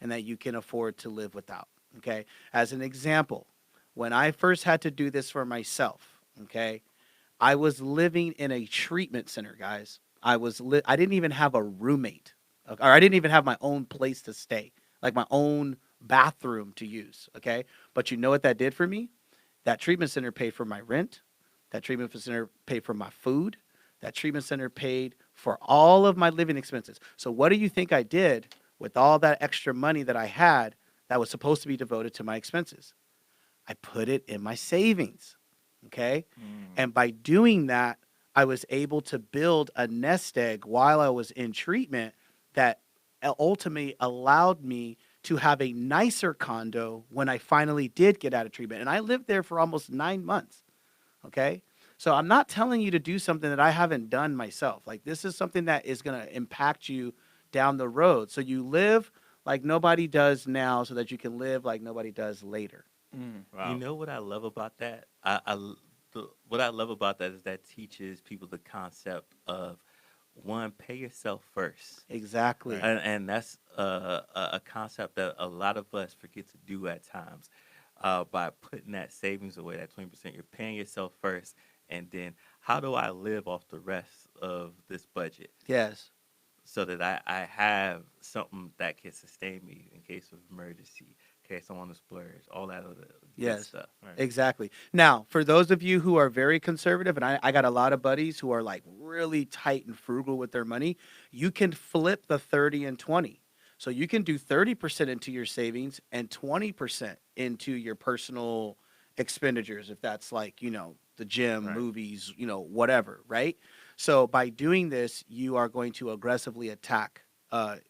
and that you can afford to live without? Okay? As an example, when I first had to do this for myself, okay, I was living in a treatment center, guys. I didn't even have a roommate, or I didn't even have my own place to stay, like my own bathroom to use, okay? But you know what that did for me? That treatment center paid for my rent. That treatment center paid for my food. That treatment center paid for all of my living expenses. So what do you think I did with all that extra money that I had that was supposed to be devoted to my expenses? I put it in my savings, okay? And by doing that, I was able to build a nest egg while I was in treatment that ultimately allowed me to have a nicer condo when I finally did get out of treatment. And I lived there for almost 9 months, okay? So I'm not telling you to do something that I haven't done myself. Like, this is something that is going to impact you down the road. So you live like nobody does now so that you can live like nobody does later. Wow. You know what I love about that? What I love about that is that teaches people the concept of, one, pay yourself first. Exactly. And that's a concept that a lot of us forget to do at times. By putting that savings away, that 20%, you're paying yourself first. And then, how do I live off the rest of this budget Yes. so that I have something that can sustain me in case of emergency, in case I want to splurge, all that other good Yes. stuff. Right. Exactly. Now, for those of you who are very conservative, and I got a lot of buddies who are like really tight and frugal with their money, you can flip the 30 and 20. So you can do 30% into your savings and 20% into your personal expenditures, if that's like, the gym, Right. movies, whatever, right? So by doing this, you are going to aggressively attack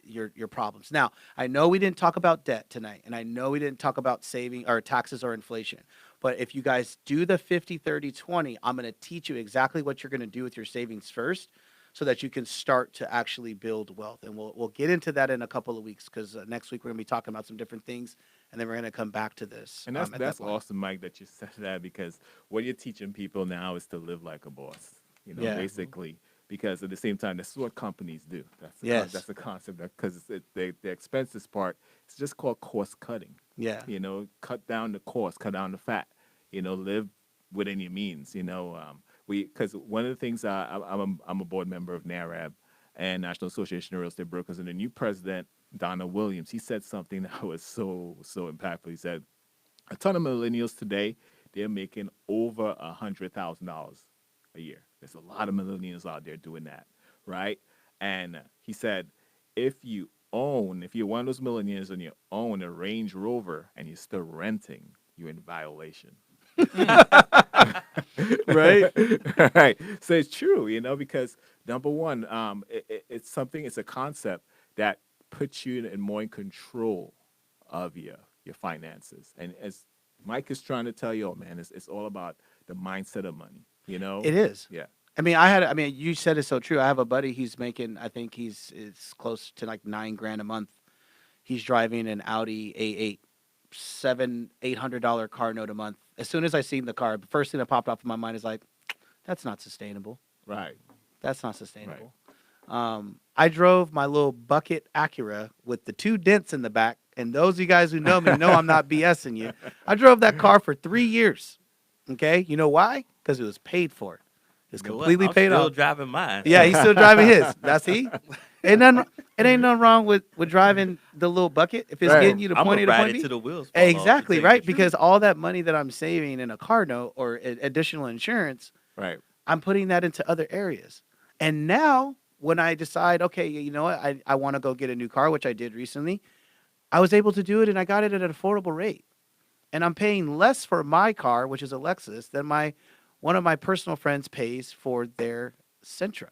your problems. Now, I know we didn't talk about debt tonight, and I know we didn't talk about saving or taxes or inflation. But if you guys do the 50, 30, 20, I'm going to teach you exactly what you're going to do with your savings first so that you can start to actually build wealth. And we'll get into that in a couple of weeks because next week we're going to be talking about some different things, and then we're going to come back to this. And that's at that that's point. awesome, Mike, that you said that, because what you're teaching people now is to live like a boss. Yeah. Basically, because at the same time, this is what companies do. Yes. That's the concept, because the expenses part, it's just called cost cutting. Yeah. Cut down the cost, cut down the fat. Live within your means. Because one of the things I'm a board member of NARAB and National Association of Real Estate Brokers, and the new president, Donna Williams, he said something that was so impactful. He said, a ton of millennials today, they're making over $100,000 a year. There's a lot of millennials out there doing that, right? And he said, if you're one of those millennials and you own a Range Rover and you're still renting, you're in violation. Right? Right. So it's true, because number one, it's a concept that puts you more in control of your finances. And as Mike is trying to tell you, man, it's all about the mindset of money, It is. Yeah. You said it's so true. I have a buddy, he's making, I think it's close to like $9,000 a month. He's driving an Audi A8, $800 car note a month. As soon as I seen the car, the first thing that popped off in my mind is like, that's not sustainable. Right. That's not sustainable. I drove my little bucket Acura with the 2 dents in the back. And those of you guys who know me know I'm not BSing you. I drove that car for 3 years. Okay? You know why? Because it was paid for. It's You know what? completely I'm paid still off. driving mine. Yeah, he's still driving his. That's he. It ain't nothing wrong with driving the little bucket if it's Right. getting you to I'm point A gonna to ride point it B. to the wheels fall off, to Exactly, tell you right? the truth. Because all that money that I'm saving in a car note or additional insurance, Right. I'm putting that into other areas. And now when I decide, okay, you know what, I want to go get a new car, which I did recently, I was able to do it and I got it at an affordable rate. And I'm paying less for my car, which is a Lexus, than one of my personal friends pays for their Sentra.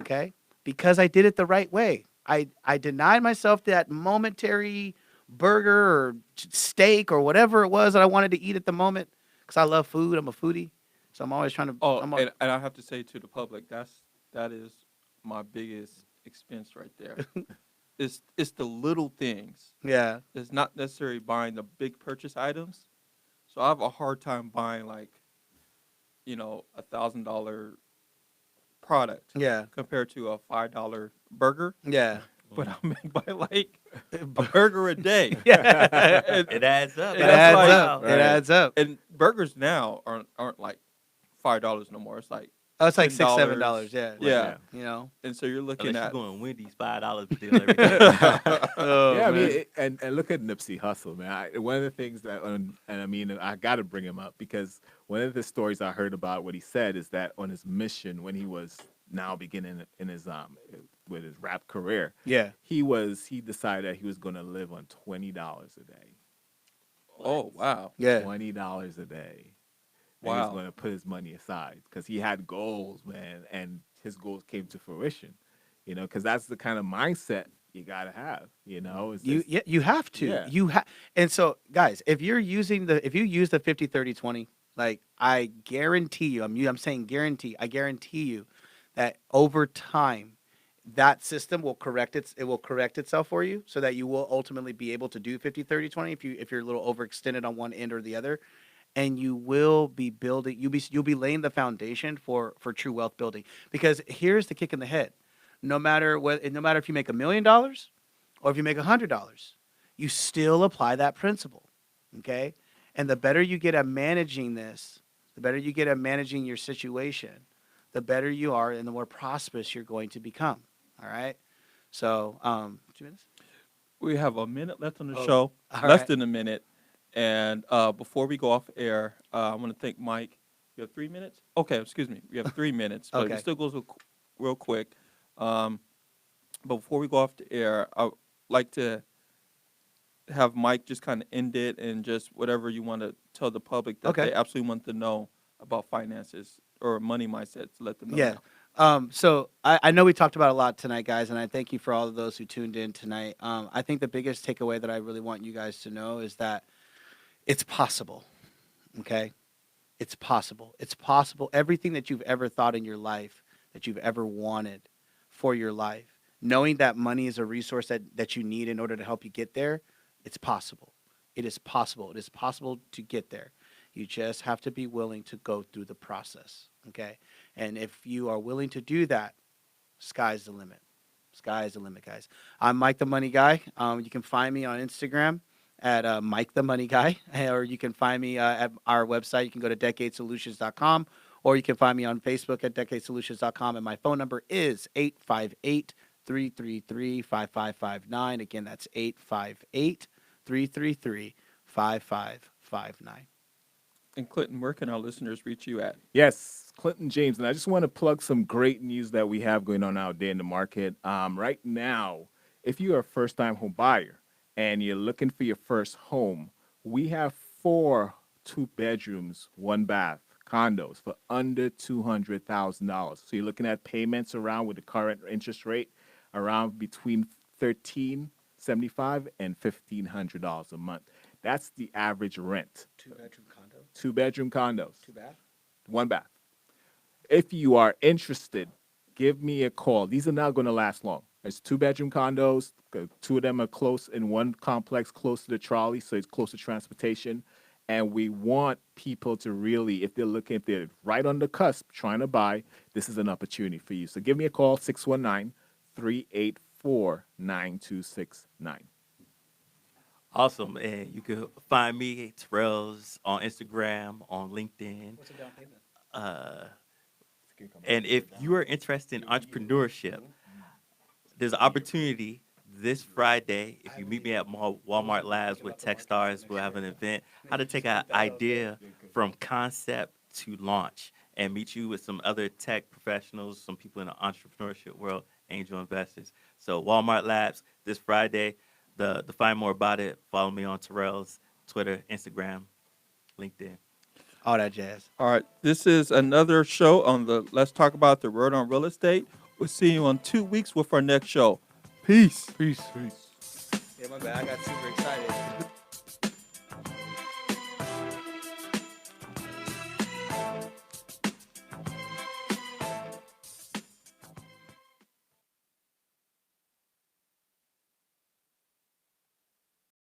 Okay? Because I did it the right way. I denied myself that momentary burger or steak or whatever it was that I wanted to eat at the moment because I love food. I'm a foodie, so I'm always trying to. Oh, I'm a- and I have to say to the public, that is my biggest expense right there. It's the little things. yeah, It's not necessarily buying the big purchase items. So I have a hard time buying like, $1,000 product yeah, compared to a $5 burger. yeah, But I may buy like a burger a day. yeah. And, It adds up. It That's adds like- up. It Right. adds up. and burgers now aren't like $5 no more. It's like Oh, it's like $6, $10. $7. Yeah, Yeah. You know. and so you're looking Unless at you're going Wendy's, $5 deal every day. Oh, Yeah, I mean, man. and look at Nipsey Hussle, man. One of the things that, and I mean, I got to bring him up because one of the stories I heard about what he said is that on his mission when he was now beginning in his with his rap career, Yeah. he decided that he was going to live on $20 a day. oh wow. Yeah. $20 a day. And he Wow. was going to put his money aside because he had goals, man, and his goals came to fruition. Because that's the kind of mindset you got to have. It's just- You have to. Yeah. You have. And so, guys, if you use the 50 30 20, like I guarantee you, I'm saying guarantee, I guarantee you that over time that system will correct itself for you so that you will ultimately be able to do 50 30 20 if you're a little overextended on one end or the other, and you will be building you'll be laying the foundation for true wealth building. Because here's the kick in the head. No matter if you make $1 million or if you make $100, you still apply that principle. Okay? And the better you get at managing this, the better you get at managing your situation, the better you are and the more prosperous you're going to become. All right? So, 2 minutes? We have a minute left on the Oh, show, all less right. than a minute. And before we go off air, I want to thank Mike. You have 3 minutes? Okay, excuse me. We have 3 minutes, but Okay. it still goes real quick. But before we go off the air, I would like to have Mike just kind of end it and just whatever you want to tell the public that Okay. they absolutely want to know about finances or money mindset to let them know. Yeah. now. So I know we talked about a lot tonight, guys, and I thank you for all of those who tuned in tonight. I think the biggest takeaway that I really want you guys to know is that it's possible. Okay? It's possible. It's possible. Everything that you've ever thought in your life, that you've ever wanted for your life, knowing that money is a resource that you need in order to help you get there, it's possible. It is possible. It is possible to get there. You just have to be willing to go through the process. Okay? And if you are willing to do that, sky's the limit. Sky's the limit, guys. I'm Mike the Money Guy. You can find me on Instagram at Mike the Money Guy, or you can find me at our website. You can go to decadesolutions.com, or you can find me on Facebook at decadesolutions.com. And my phone number is 858-333-5559. Again, that's 858-333-5559. And Clinton, where can our listeners reach you at? Yes, Clinton James. And I just want to plug some great news that we have going on out there in the market. Right now, if you're a first-time home buyer and you're looking for your first home, we have 4 2-bedrooms, 1-bath condos for under $200,000. So you're looking at payments around with the current interest rate around between $1,375 and $1,500 a month. That's the average rent. 2-bedroom condo. 2-bedroom condos. 2-bath. 1-bath. If you are interested, give me a call. These are not going to last long. It's 2-bedroom condos. 2 of them are close in one complex, close to the trolley, so it's close to transportation. And we want people to really, if they're right on the cusp trying to buy, this is an opportunity for you. So give me a call, 619-384-9269. Awesome. And you can find me, Terrell's, on Instagram, on LinkedIn. What's a down payment? And if you are interested in entrepreneurship, there's an opportunity this Friday. If you meet me at Walmart Labs with Techstars, we'll have an event, how to take an idea from concept to launch, and meet you with some other tech professionals, some people in the entrepreneurship world, angel investors. So Walmart Labs this Friday. To find more about it, follow me on Terrell's Twitter, Instagram, LinkedIn. All that jazz. All right, this is another show on the Let's Talk About the Word on Real Estate. We'll see you in 2 weeks with our next show. Peace. Peace. Yeah, my bad. I got super excited.